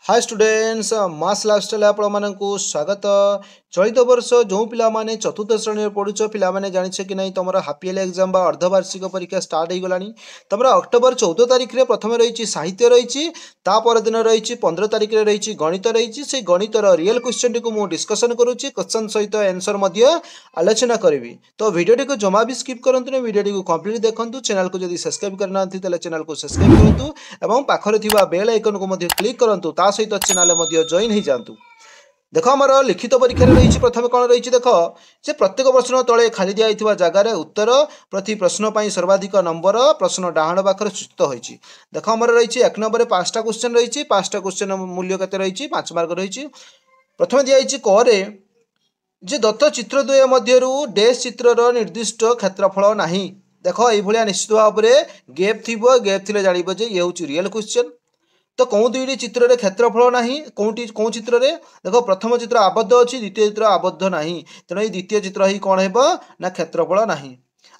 Hi students मास lifestyle आपण मानकु स्वागत। चलित वर्ष जो पिला माने चतुर्थ श्रेणी पढ़ुच पिला माने जानिछ कि नहीं तुम हाफ इयरली एग्जाम बा अर्धवार्षिक परीक्षा स्टार्ट हो गलानी। तुम अक्टोबर 14 तारिख रे प्रथम रही साहित्य रही तापर दिन रही 15 तारिख रे रही गणित रही से गणितर रियल क्वेश्चन को मु डिस्कशन करुच्ची क्वेश्चन सहित आंसर मध्य आलोचना करी। तो वीडियो को जमा भी स्किप करंतु वीडियो को कंप्लीट देखंतु। चैनल को जदि सब्सक्राइब करना तेल चैनल को सब्सक्राइब करंतु एवं पाखरे थिबा बेल आइकन को मध्य क्लिक करंतु ता सहित चैनल मध्य जॉइन हो जातु। देख आमर लिखित परीक्षा रही प्रथम कौन रही देख से प्रत्येक प्रश्न तले खाली दिया जगार उत्तर प्रति प्रश्न पर सर्वाधिक नंबर प्रश्न डाहाण पाखर सूचित होती। देख आमर रही एक नंबर 5टा क्वेश्चन रही 5टा क्वेश्चन मूल्य केते रही 5 मार्क रही। प्रथम दिखाई करे जे दत्त चित्र द्वय मध्यरु डैश चित्रर निर्दिष्ट क्षेत्रफल नहीं। देख ये निश्चित भाव में गैप थी गैप थी जान ये हूँ रियल क्वेश्चन। तो कौन दुईटी चित्र रे क्षेत्रफल नहीं कौटी कौन चित्र रे देख प्रथम चित्र आबद्ध अच्छी द्वितीय चित्र आबद्ध नहीं तेणु ये द्वितीय चित्र ही कौन है ना क्षेत्रफल नहीं।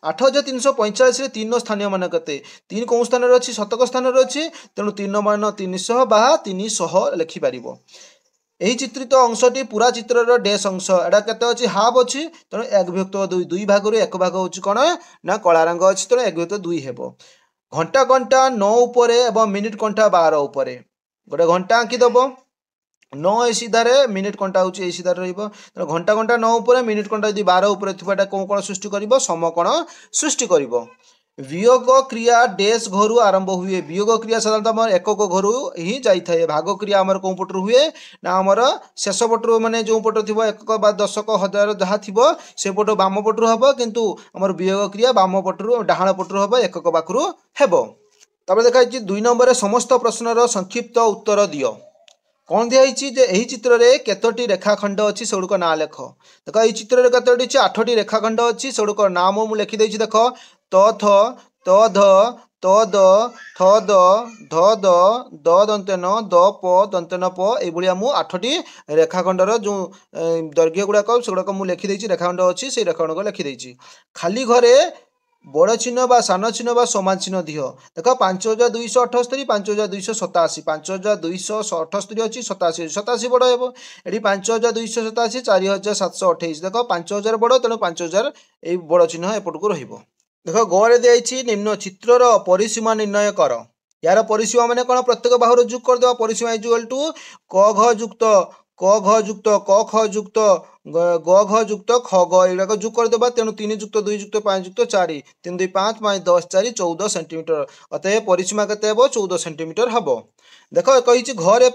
8345 रे 3 स्थानीय मान कते 3 कौन स्थान अच्छी शतक स्थान अच्छी तेणु 3 मान 300 बा 300 लिखिपर। यही चित्रित अंशटी पूरा चित्रर डैश अंश एटा केते अच्छी हाफ अच्छी तेणु एक विभक्त दुई भाग एक भाग हूँ कौन ना कला रंग अच्छी तेणु एक विभक्त 2 हेब। घंटा घंटा 9 उपरे एवं मिनिट घंटा 12 उपरे गोटे घंटा आंकीदेव 9 ए सीधारे मिनिट घंटा हूँ ए सीधार रहा घंटा घंटा 9 उपरे मिनिट घंटा यदि 12 उपरे थी कौन कौन सृष्टि कर समकोण सृष्टि कर। वियोग क्रिया डैश घर आरंभ हुए वियोग क्रिया साधारणतः एकक घर ही जाए भाग क्रिया आमर कौ पटर हुए ना आमर शेष पटर माने जो पट थी एकक बा दशक हजार जहाँ थी से पट बाम पटर हम किंतु आमर वियोग क्रिया बाम पटर डाहाण पटर हम एकक पाखु हेब। तब देखा 2 नंबर समस्त प्रश्नर संक्षिप्त उत्तर दियो। कौन दिखाई जे यही चित्र रे केतोटी रेखाखंड अच्छी सेगुड़क ना लेख। देख ये चित्र रे केतोटी 8टी रेखाखंड अच्छी सेगुड़क नाम मुझे लिखिदे देख त थ त ध त द थ द ध द द दंतेन द प दंतेन प ये मु 8टी रेखाखंडर जो दैर्घ्य गुड़ाक सेगुड़ाक मुझे लिखिदे रेखाखंड अच्छी से रेखाखंड लिखिदे। खाली घरे बड़ चिन्ह बा सान चिन्ह बा समान चिन्ह दिह। देख 5278 5287 5278 अच्छी 87 87 बड़ हे ये 5287 4728 देख 5000 बड़ तेणु 5000 ये बड़ चिन्ह एपट को रही। देख गरे दिखाई निम्न चित्रर परिसीमा निर्णय कर। यार परिसीमा माने कौन प्रत्येक बाहुर जुग करदे परिसीमा इजुअल टू क घ युक्त क घ युक्त क ख युक्त ग घ युक्त ख ग एगुड़ाक जुग करदे तेणु 3 युक्त 2 युक्त 5 युक्त 4 3 2 5 5 10 4 14 सेंटीमीटर अतएव परिसीमा केते हेबो 14 सेंटीमीटर हेबो। देख कही घरे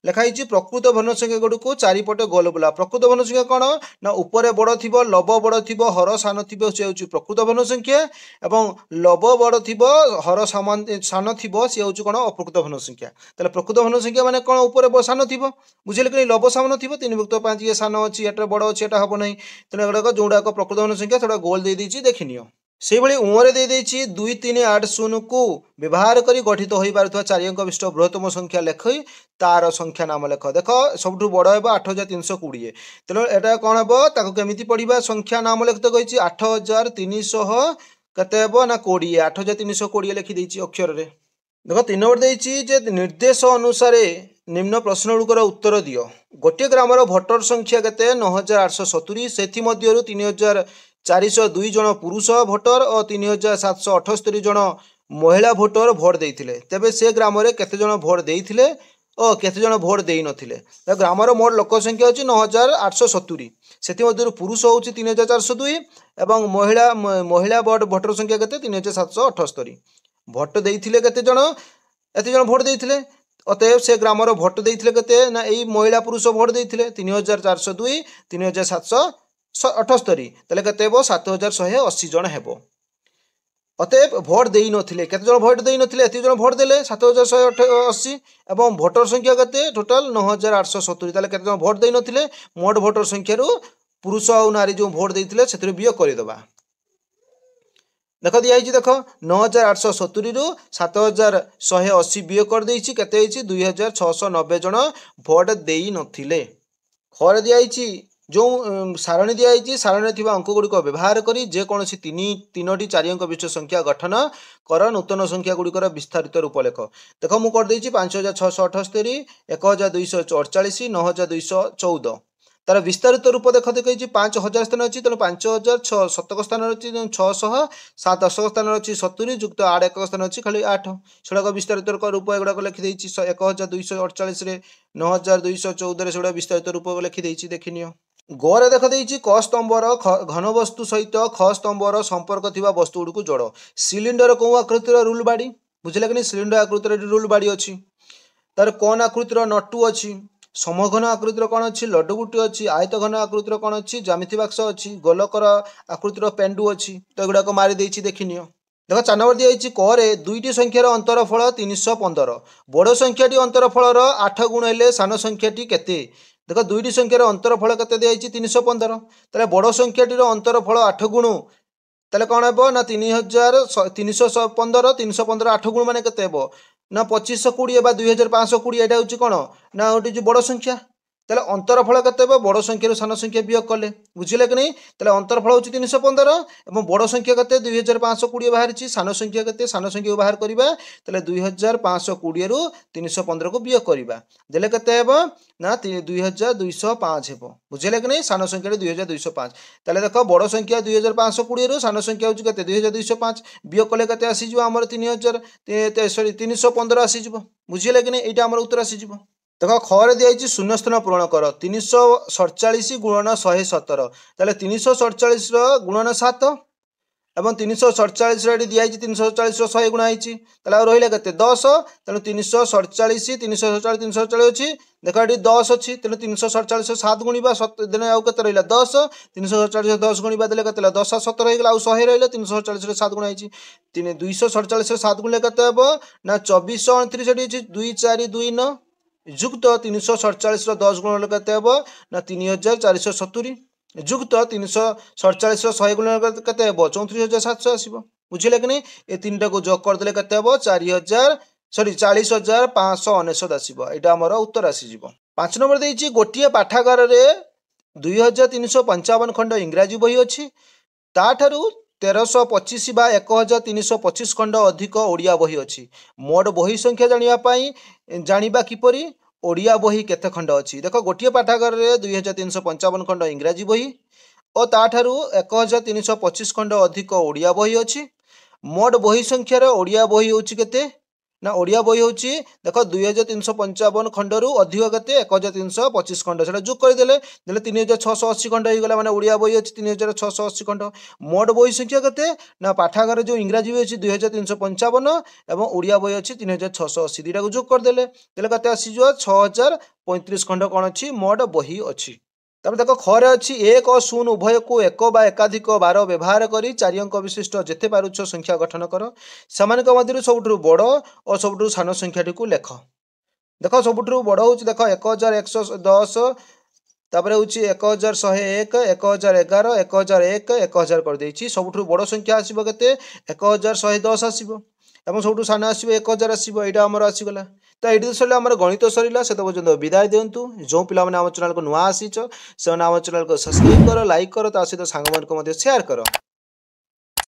लिखाई प्रकृत भग्न संख्या गुड़िक चारिपटे गोल बुला। प्रकृत भग्न संख्या कौन ना उपरे बड़ थी लब बड़ थी हर सान थी से हूँ प्रकृत भग्न संख्या एवं लब बड़ थी हर सान थी सी हूँ कौन अप्रकृत भग्न संख्या। तेल प्रकृत भग्न संख्या माने कौन ऊपर सान थी बुझे कि लब सान थी 3 युक्त 5 ये सान अच्छी एट बड़ अच्छी एटा हम ना तेणु एगुड़ाक जोड़ाक प्रकृत भग्न संख्या थोड़ा गोल दे देखनी से उमरे दे 2 3 8 0 को व्यवहार कर गठित हो पार 4 अंक विशिष्ट बृहत्तम संख्या लेख तार संख्या नाम लेख। देख सब बड़ हे 8320 तेणु एटा कौन हम केमी पढ़ा संख्या नाम लेख तो कही 8300 केते ना 20 8320 लिखिदे अक्षर रे। देख 3 नंबर देती निर्देश अनुसार निम्न प्रश्न गुड़िकर उत्तर दियो। गोटे ग्रामर भोटर संख्या केते 9870 से 3402 जन पुरुष भोटर और 3778 जन महिला भोटर भोट देते तेबे से ग्राम में केते जन भोट देते और केते जन भोट दे नथिले। ग्रामर मोट लोक संख्या होची 9870 से पुरुष होची 3402 एवं महिला भोटर संख्या केते 3778 भोट देते केते जन एते जन भोट देते अतएव से ग्रामर भोट देते केते ना यही महिला पुरुष भोट देते 3402 3778 तेल केते 7180 जन हेबो। अतएव भोट दे नथिले केते जन भोट दे नथिले एते जन भोट देले 7180 एवं भोटर संख्या केते टोटल 9870 तेल केते जन भोट दे नथिले मोट भोटर संख्या रु पुरुष और नारी जो भोट देथिले सेतिर बियोग करदेबा। देख दिखाई देख 9870 रु 7180 बियोग कर देछि केते 2690 जन भोट दे नथिले। खरे दिखाई जो सारणी दिखाई सारणी थी अंक गुड़िक व्यवहार कर जेकोसी तीनो चारि अंक विशिष्ट संख्या गठन कर नूतन संख्या गुड़िकर विस्तारित रूप लेख। देख मुझे करदे 5678 1248 9214 तार विस्तारित रूप देख देखिए 5000 स्थान अच्छी तेणु 5007 स्थान अच्छी 600 7 10 स्थान अच्छी 70 युक्त 8 1 स्थान अच्छी खाली 8 सेगुड़ाक विस्तारित रूप एगुड़ाक लिखिदे 1248 9214 सेगुड़ा विस्तारित रूप लिखिदे देखनी गरे देख देती क स्तंभर घनवस्तु सहित ख स्तंभर संपर्क थिबा वस्तु गुड़ जोड़ सिलिंडर कौ आकृतिर रूल बाड़ी बुझे कि सिलिंडर आकृतिर रूल बाड़ी अच्छी तार कौन आकृतिर नटू अच्छी समघन आकृतिर कौन अच्छी लड्डू गुटी अच्छी आयत घन आकृतिर कौन अच्छी ज्यामिति बाक्स अच्छी गोलकर आकृतिर पेंडु अच्छी तो एगुड़ाक मारी देखनी देख 4 नंबर दिखाई करे दुईटी संख्यार अंतरफल 315 बड़ संख्याटी अंतरफलर 8 गुण हेले सान संख्याटी केते देख दुईटी संख्यार अंतरफल केते दिखाई 315 ताले बड़ संख्याटीर अंतरफल 8 गुण ताले कौन हे ना 3315 315 8 गुण माने केते हेबो ना 2520 बा 2520 एटा होची कोन ना ओटी जो बड़ संख्या ताले अंतरफल केते हेबो बड़ संख्या सान संख्या वियोग कले बुझिले कि नहीं ताले अंतरफल होची 315 एवं बड़ संख्या केते 2520 बाहरिची सान संख्या केते सान संख्या बाहर करबा ताले 2520 रु 315 को वियोग करबा देले केते हेबो ना 2205 हेबो बुझिले कि नहीं सान संख्या 2205 ताले देखो बड़ संख्या 2520 रु सान संख्या होची केते 2205 वियोग कले केते आसी जिवो हमर 315 आसी जिवो बुझिले कि नहीं एटा हमर उत्तर आसी जिवो देख खरे दिखाई शून्यस्थान पूरण कर 347 गुणन 117 ताले 347 गुणन 7 एवं 347 दिखाई 347 100 गुणा होती रहा के 10 तेणु 347 347 347 अच्छी देख ये 10 अच्छी तेणु 347 7 गुणा दिन आउ के रहा 10 347 10 गुणा देले के 10 17 होगा 100 रहा 347 7 गुणा होती 247 7 गुणे के ना 2429 2 4 2 9 युक्त 347 10 गुण केते हेबो ना 3470 युक्त 347 100 गुण केते हेबो 34700 आसीबो बुझिले कि नहीं ए तीनटा को जोग कर देले केते हेबो 40599 आसीबो एटा हमर उत्तर आसी जिवो 5 नंबर देइची गोटिए पाठागार रे 2355 खंड इंग्राजी बही अछि ताठारु 1325 बा 1325 खंड अधिक ओडिया बही अच्छी मोट बही संख्या जानिबा किपरि ओडिया बही केते खंड अच्छी देख गोटे पाठागार रे 2355 खंड इंग्राजी बही और ताठारु 1325 खंड अधिक ओडिया बही अच्छी मोट बही संख्यार ओडिया बही होची केते ना ओडिया बही होची देख 2355 खंड रु अधिक केते 1325 खंड सेटा जोग कर देले 3680 खंड हो गला माने ओडिया बही अछि 3680 खंड मोट बही संख्या केते ना पाठागार जो इंग्राजी बही अछि 2355 एवं ओडिया बही अछि 3680 दिटा को जोग कर देले केते आसी जो 6035 खंड कोन अछि मोट बही अछि तब देख खरे अच्छी 1 और 0 उभय को एक बा एकाधिक बार व्यवहार करी 4 अंक विशिष्ट जेते पारुछ संख्या गठन कर समान मध्य सबुठ बड़ और सबुठ सान संख्याटी को लेख देख सबुठ बड़ हूँ देख 1110 तापर हूँ 1101 1011 1001 1000 कर देछि सबुठ बड़ संख्या आसीबो केते 1110 आसीबो एवं सबुठ सान आसीबो 1000 आसीबो एटा हमर आसीगला तो ये सर आम गणित सरला से पर्यंत विदाय दिंतु जो पिला आम चैनल को नुआ आसीच से आम चैनल को सब्सक्राइब कर लाइक कर सहित सांग शेयर कर।